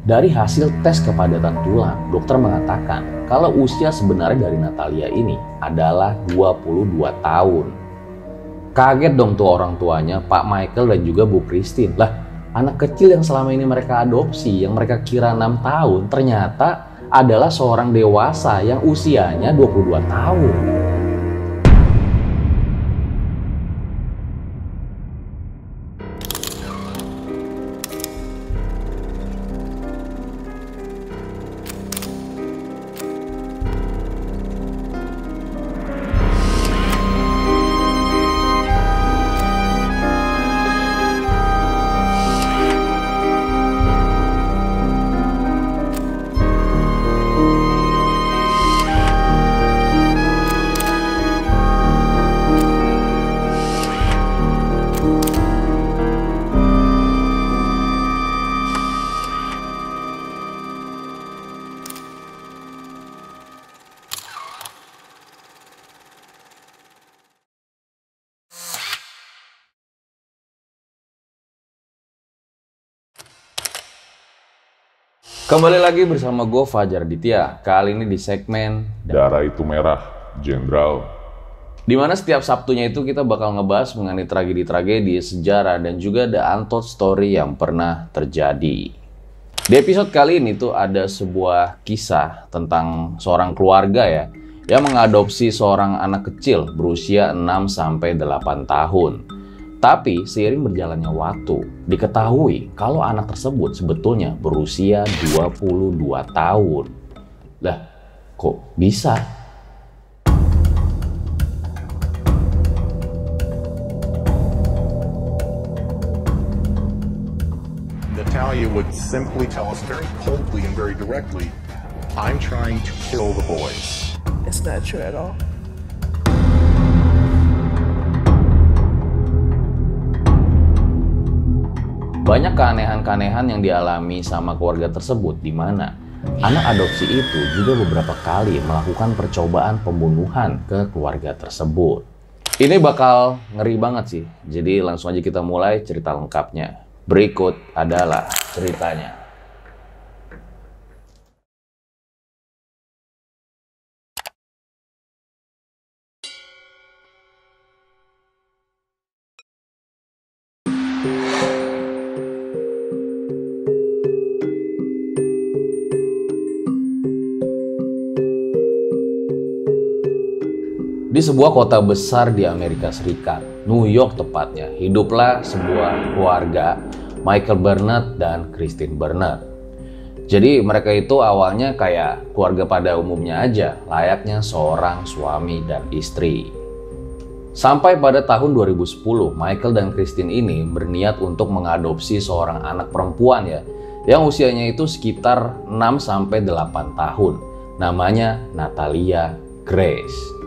Dari hasil tes kepadatan tulang, dokter mengatakan kalau usia sebenarnya dari Natalia ini adalah 22 tahun. Kaget dong tuh orang tuanya, Pak Michael dan juga Bu Christine. Lah, anak kecil yang selama ini mereka adopsi, yang mereka kira 6 tahun, ternyata adalah seorang dewasa yang usianya 22 tahun. Kembali lagi bersama gue Fajar Ditya. Kali ini di segmen Darah Itu Merah, Jenderal. Dimana setiap Sabtunya itu kita bakal ngebahas mengenai tragedi-tragedi sejarah dan juga the untold story yang pernah terjadi. Di episode kali ini tuh ada sebuah kisah tentang seorang keluarga ya yang mengadopsi seorang anak kecil berusia 6-8 tahun. Tapi seiring berjalannya waktu, diketahui kalau anak tersebut sebetulnya berusia 22 tahun. Lah, kok bisa? Natalia would simply tell us very coldly and very directly, "I'm trying to kill the boys." It's not true at all. Banyak keanehan-keanehan yang dialami sama keluarga tersebut, di mana anak adopsi itu juga beberapa kali melakukan percobaan pembunuhan ke keluarga tersebut. Ini bakal ngeri banget sih, jadi langsung aja kita mulai cerita lengkapnya. Berikut adalah ceritanya. Di sebuah kota besar di Amerika Serikat, New York tepatnya, hiduplah sebuah keluarga, Michael Burnett dan Christine Burnett. Jadi mereka itu awalnya kayak keluarga pada umumnya aja, layaknya seorang suami dan istri. Sampai pada tahun 2010, Michael dan Christine ini berniat untuk mengadopsi seorang anak perempuan ya, yang usianya itu sekitar 6-8 tahun. Namanya Natalia Grace.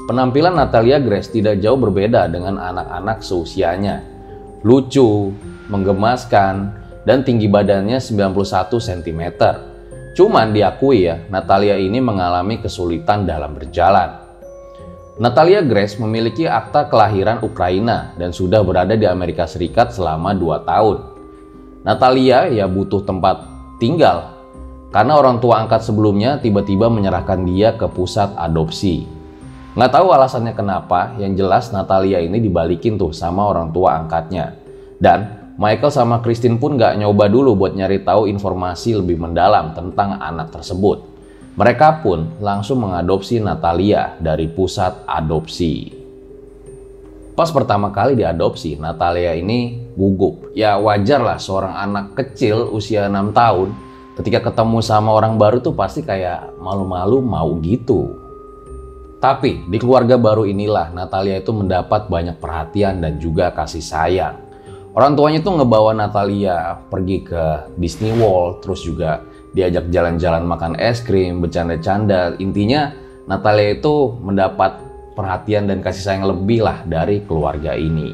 Penampilan Natalia Grace tidak jauh berbeda dengan anak-anak seusianya. Lucu, menggemaskan, dan tinggi badannya 91 cm. Cuman diakui ya, Natalia ini mengalami kesulitan dalam berjalan. Natalia Grace memiliki akta kelahiran Ukraina dan sudah berada di Amerika Serikat selama 2 tahun. Natalia ya butuh tempat tinggal karena orang tua angkat sebelumnya tiba-tiba menyerahkan dia ke pusat adopsi. Nggak tahu alasannya kenapa, yang jelas Natalia ini dibalikin tuh sama orang tua angkatnya. Dan Michael sama Christine pun nggak nyoba dulu buat nyari tahu informasi lebih mendalam tentang anak tersebut. Mereka pun langsung mengadopsi Natalia dari pusat adopsi. Pas pertama kali diadopsi, Natalia ini gugup. Ya wajar lah, seorang anak kecil usia 6 tahun ketika ketemu sama orang baru tuh pasti kayak malu-malu mau gitu. Tapi di keluarga baru inilah Natalia itu mendapat banyak perhatian dan juga kasih sayang. Orang tuanya tuh ngebawa Natalia pergi ke Disney World, terus juga diajak jalan-jalan makan es krim, bercanda-canda. Intinya Natalia itu mendapat perhatian dan kasih sayang lebih lah dari keluarga ini.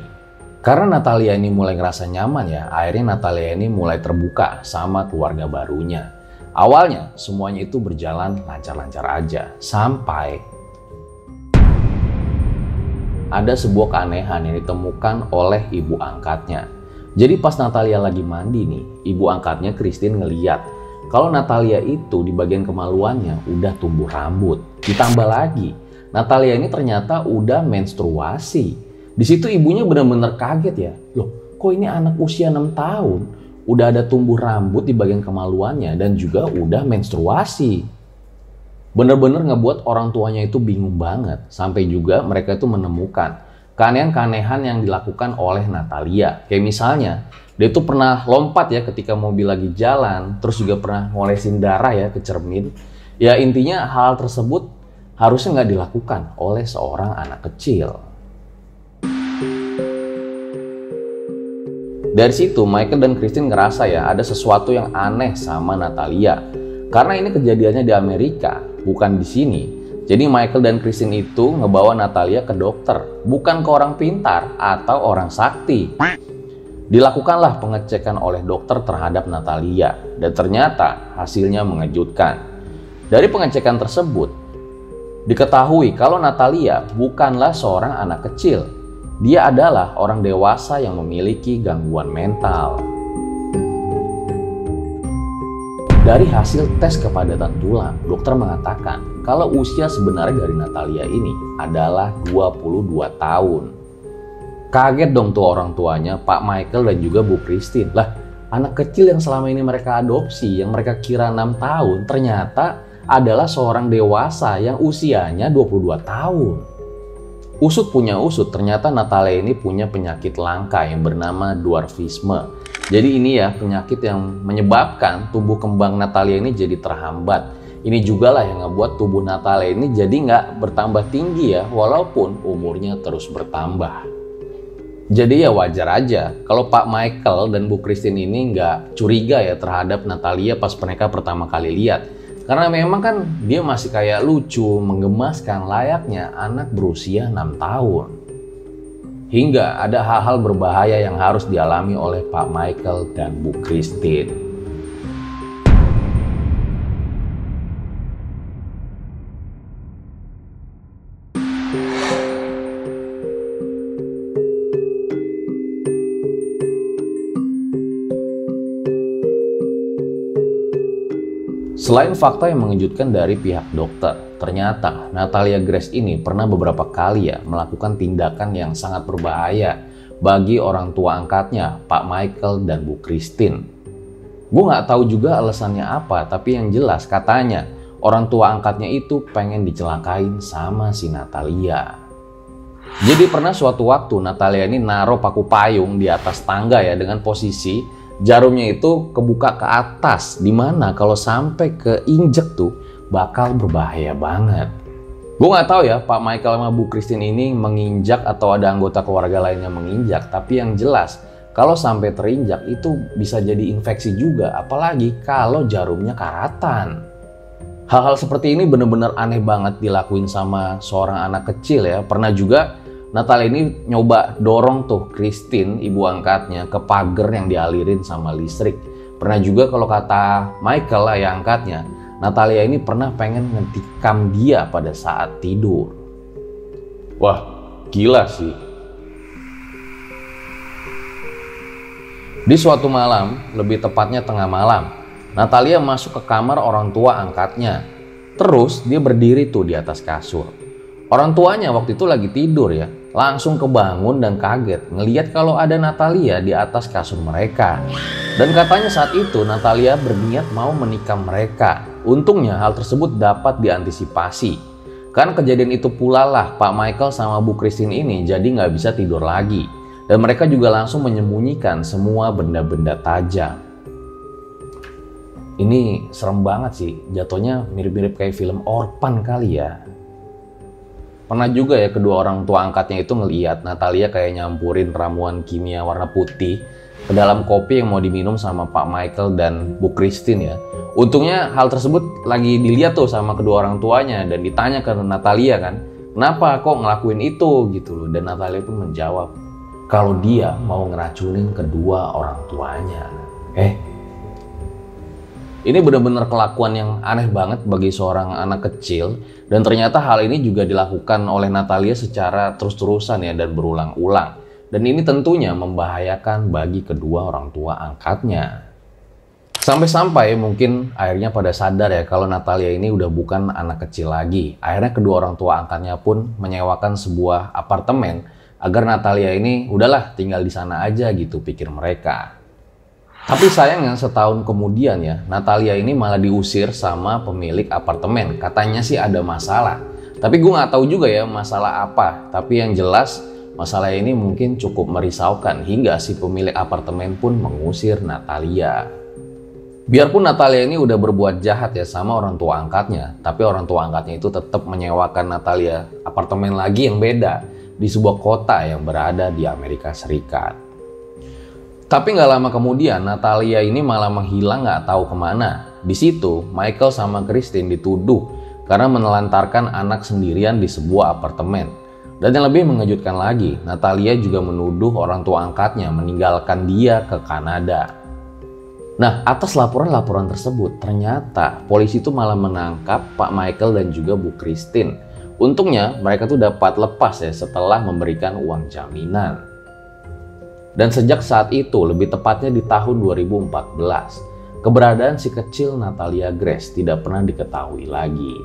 Karena Natalia ini mulai ngerasa nyaman ya, akhirnya Natalia ini mulai terbuka sama keluarga barunya. Awalnya semuanya itu berjalan lancar-lancar aja, sampai ada sebuah keanehan yang ditemukan oleh ibu angkatnya. Jadi pas Natalia lagi mandi nih, ibu angkatnya Christine ngeliat kalau Natalia itu di bagian kemaluannya udah tumbuh rambut. Ditambah lagi, Natalia ini ternyata udah menstruasi. Di situ ibunya benar-benar kaget ya. Loh, kok ini anak usia 6 tahun udah ada tumbuh rambut di bagian kemaluannya dan juga udah menstruasi. Bener-bener ngebuat orang tuanya itu bingung banget. Sampai juga mereka itu menemukan keanehan-keanehan yang dilakukan oleh Natalia. Kayak misalnya, dia tuh pernah lompat ya ketika mobil lagi jalan, terus juga pernah ngolesin darah ya ke cermin. Ya intinya hal tersebut harusnya nggak dilakukan oleh seorang anak kecil. Dari situ Michael dan Christine ngerasa ya ada sesuatu yang aneh sama Natalia. Karena ini kejadiannya di Amerika, bukan di sini. Jadi Michael dan Christine itu ngebawa Natalia ke dokter, bukan ke orang pintar atau orang sakti. Dilakukanlah pengecekan oleh dokter terhadap Natalia dan ternyata hasilnya mengejutkan. Dari pengecekan tersebut, diketahui kalau Natalia bukanlah seorang anak kecil. Dia adalah orang dewasa yang memiliki gangguan mental. Dari hasil tes kepadatan tulang, dokter mengatakan kalau usia sebenarnya dari Natalia ini adalah 22 tahun. Kaget dong tuh orang tuanya, Pak Michael dan juga Bu Christine. Lah, anak kecil yang selama ini mereka adopsi, yang mereka kira 6 tahun, ternyata adalah seorang dewasa yang usianya 22 tahun. Usut punya usut, ternyata Natalia ini punya penyakit langka yang bernama dwarfisme. Jadi ini ya penyakit yang menyebabkan tumbuh kembang Natalia ini jadi terhambat. Ini juga lah yang ngebuat tubuh Natalia ini jadi nggak bertambah tinggi ya, walaupun umurnya terus bertambah. Jadi ya wajar aja kalau Pak Michael dan Bu Christine ini nggak curiga ya terhadap Natalia pas mereka pertama kali lihat. Karena memang kan dia masih kayak lucu, menggemaskan layaknya anak berusia 6 tahun. Hingga ada hal-hal berbahaya yang harus dialami oleh Pak Michael dan Bu Christine. Selain fakta yang mengejutkan dari pihak dokter, ternyata Natalia Grace ini pernah beberapa kali ya melakukan tindakan yang sangat berbahaya bagi orang tua angkatnya, Pak Michael dan Bu Christine. Gue nggak tahu juga alasannya apa, tapi yang jelas katanya orang tua angkatnya itu pengen dicelakain sama si Natalia. Jadi pernah suatu waktu Natalia ini naruh paku payung di atas tangga ya dengan posisi jarumnya itu kebuka ke atas, dimana kalau sampai keinjek tuh bakal berbahaya banget. Gue nggak tahu ya Pak Michael sama Bu Christine ini menginjak atau ada anggota keluarga lainnya menginjak, tapi yang jelas kalau sampai terinjak itu bisa jadi infeksi juga, apalagi kalau jarumnya karatan. Hal-hal seperti ini bener-bener aneh banget dilakuin sama seorang anak kecil ya. Pernah juga Natalia ini nyoba dorong tuh Christine, ibu angkatnya, ke pagar yang dialirin sama listrik. Pernah juga kalau kata Michael, ayah angkatnya, Natalia ini pernah pengen ngetikam dia pada saat tidur. Wah, gila sih. Di suatu malam, lebih tepatnya tengah malam, Natalia masuk ke kamar orang tua angkatnya. Terus dia berdiri tuh di atas kasur. Orang tuanya waktu itu lagi tidur ya, langsung kebangun dan kaget ngelihat kalau ada Natalia di atas kasur mereka. Dan katanya saat itu Natalia berniat mau menikam mereka. Untungnya hal tersebut dapat diantisipasi. Kan kejadian itu pula lah Pak Michael sama Bu Christine ini jadi nggak bisa tidur lagi. Dan mereka juga langsung menyembunyikan semua benda-benda tajam. Ini serem banget sih, jatuhnya mirip-mirip kayak film Orphan kali ya. Pernah juga ya kedua orang tua angkatnya itu ngeliat Natalia kayak nyampurin ramuan kimia warna putih ke dalam kopi yang mau diminum sama Pak Michael dan Bu Christine ya. Untungnya hal tersebut lagi dilihat tuh sama kedua orang tuanya dan ditanya ke Natalia kan, kenapa kok ngelakuin itu gitu loh. Dan Natalia itu menjawab kalau dia mau ngeracunin kedua orang tuanya. Ini benar-benar kelakuan yang aneh banget bagi seorang anak kecil. Dan ternyata hal ini juga dilakukan oleh Natalia secara terus-terusan ya dan berulang-ulang. Dan ini tentunya membahayakan bagi kedua orang tua angkatnya. Sampai-sampai mungkin akhirnya pada sadar ya kalau Natalia ini udah bukan anak kecil lagi. Akhirnya kedua orang tua angkatnya pun menyewakan sebuah apartemen agar Natalia ini udahlah tinggal di sana aja gitu pikir mereka. Tapi sayangnya setahun kemudian ya, Natalia ini malah diusir sama pemilik apartemen. Katanya sih ada masalah. Tapi gue nggak tahu juga ya masalah apa. Tapi yang jelas masalah ini mungkin cukup merisaukan hingga si pemilik apartemen pun mengusir Natalia. Biarpun Natalia ini udah berbuat jahat ya sama orang tua angkatnya, tapi orang tua angkatnya itu tetap menyewakan Natalia apartemen lagi yang beda di sebuah kota yang berada di Amerika Serikat. Tapi nggak lama kemudian Natalia ini malah menghilang nggak tahu kemana. Di situ Michael sama Christine dituduh karena menelantarkan anak sendirian di sebuah apartemen. Dan yang lebih mengejutkan lagi, Natalia juga menuduh orang tua angkatnya meninggalkan dia ke Kanada. Nah, atas laporan-laporan tersebut, ternyata polisi itu malah menangkap Pak Michael dan juga Bu Christine. Untungnya mereka tuh dapat lepas ya setelah memberikan uang jaminan. Dan sejak saat itu, lebih tepatnya di tahun 2014, keberadaan si kecil Natalia Grace tidak pernah diketahui lagi.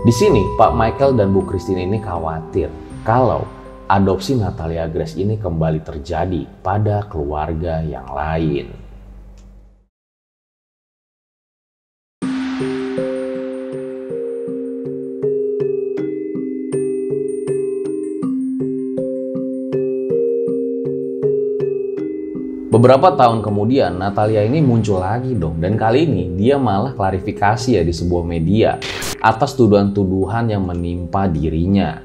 Di sini, Pak Michael dan Bu Christine ini khawatir kalau adopsi Natalia Grace ini kembali terjadi pada keluarga yang lain. Beberapa tahun kemudian Natalia ini muncul lagi dong, dan kali ini dia malah klarifikasi ya di sebuah media atas tuduhan-tuduhan yang menimpa dirinya.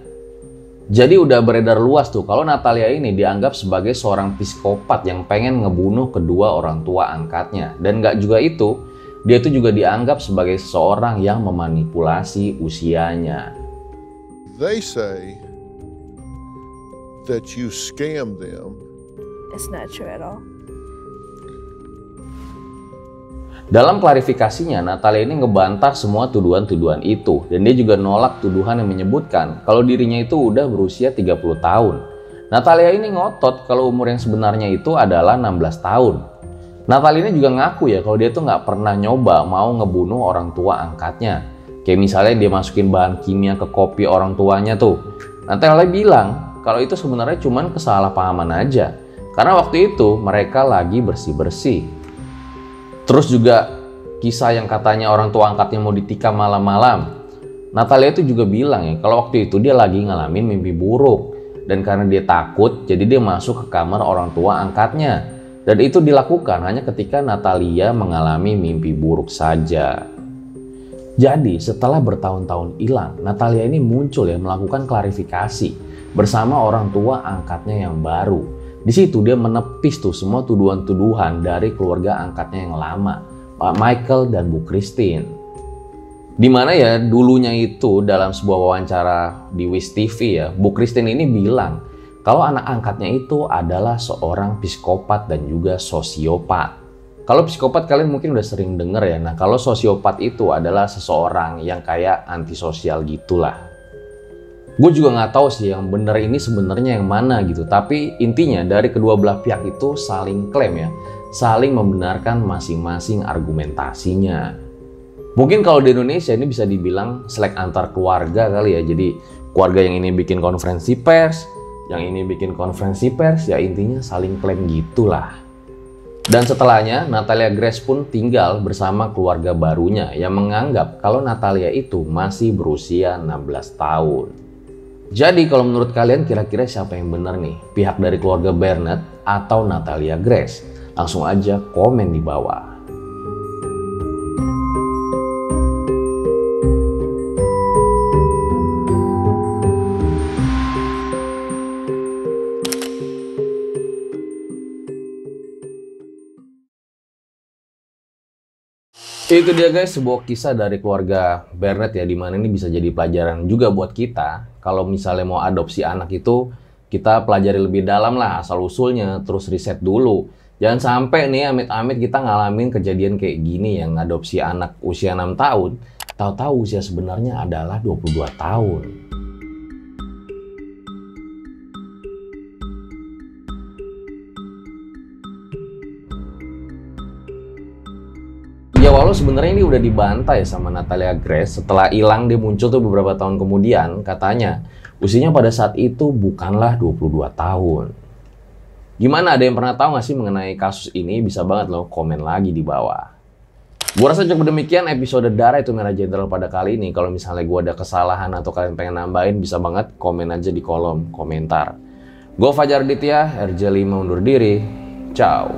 Jadi udah beredar luas tuh kalau Natalia ini dianggap sebagai seorang psikopat yang pengen ngebunuh kedua orang tua angkatnya. Dan gak juga itu, dia tuh juga dianggap sebagai seseorang yang memanipulasi usianya. They say that you scammed them. It's not true at all. Dalam klarifikasinya, Natalia ini ngebantah semua tuduhan-tuduhan itu. Dan dia juga nolak tuduhan yang menyebutkan kalau dirinya itu udah berusia 30 tahun. Natalia ini ngotot kalau umur yang sebenarnya itu adalah 16 tahun. Natalia ini juga ngaku ya kalau dia tuh nggak pernah nyoba mau ngebunuh orang tua angkatnya. Kayak misalnya dia masukin bahan kimia ke kopi orang tuanya tuh. Natalia bilang kalau itu sebenarnya cuman kesalahpahaman aja. Karena waktu itu mereka lagi bersih-bersih. Terus juga kisah yang katanya orang tua angkatnya mau ditikam malam-malam. Natalia itu juga bilang ya kalau waktu itu dia lagi ngalamin mimpi buruk. Dan karena dia takut jadi dia masuk ke kamar orang tua angkatnya. Dan itu dilakukan hanya ketika Natalia mengalami mimpi buruk saja. Jadi setelah bertahun-tahun hilang, Natalia ini muncul ya melakukan klarifikasi bersama orang tua angkatnya yang baru. Di situ dia menepis tuh semua tuduhan-tuduhan dari keluarga angkatnya yang lama, Pak Michael dan Bu Christine. Dimana ya dulunya itu dalam sebuah wawancara di Wish TV ya, Bu Christine ini bilang kalau anak angkatnya itu adalah seorang psikopat dan juga sosiopat. Kalau psikopat kalian mungkin udah sering denger ya, nah kalau sosiopat itu adalah seseorang yang kayak antisosial gitulah. Gue juga nggak tahu sih yang bener ini sebenarnya yang mana gitu. Tapi intinya dari kedua belah pihak itu saling klaim ya, saling membenarkan masing-masing argumentasinya. Mungkin kalau di Indonesia ini bisa dibilang selek antar keluarga kali ya. Jadi keluarga yang ini bikin konferensi pers, yang ini bikin konferensi pers, ya intinya saling klaim gitulah. Dan setelahnya Natalia Grace pun tinggal bersama keluarga barunya yang menganggap kalau Natalia itu masih berusia 16 tahun. Jadi kalau menurut kalian kira-kira siapa yang benar nih? Pihak dari keluarga Barnett atau Natalia Grace? Langsung aja komen di bawah. Itu dia guys, sebuah kisah dari keluarga Barnett ya, dimana ini bisa jadi pelajaran juga buat kita. Kalau misalnya mau adopsi anak itu, kita pelajari lebih dalam lah asal usulnya, terus riset dulu. Jangan sampai nih amit-amit kita ngalamin kejadian kayak gini yang adopsi anak usia 6 tahun, Tahu-tahu usia sebenarnya adalah 22 tahun. Ya walau sebenarnya ini udah dibantai sama Natalia Grace, setelah hilang dia muncul tuh beberapa tahun kemudian, katanya usianya pada saat itu bukanlah 22 tahun. Gimana, ada yang pernah tahu nggak sih mengenai kasus ini? Bisa banget loh komen lagi di bawah. Gua rasa cukup demikian episode Darah Itu Merah Jenderal pada kali ini. Kalau misalnya gua ada kesalahan atau kalian pengen nambahin, bisa banget komen aja di kolom komentar. Gue Fajar Ditya, RJ5 undur diri. Ciao.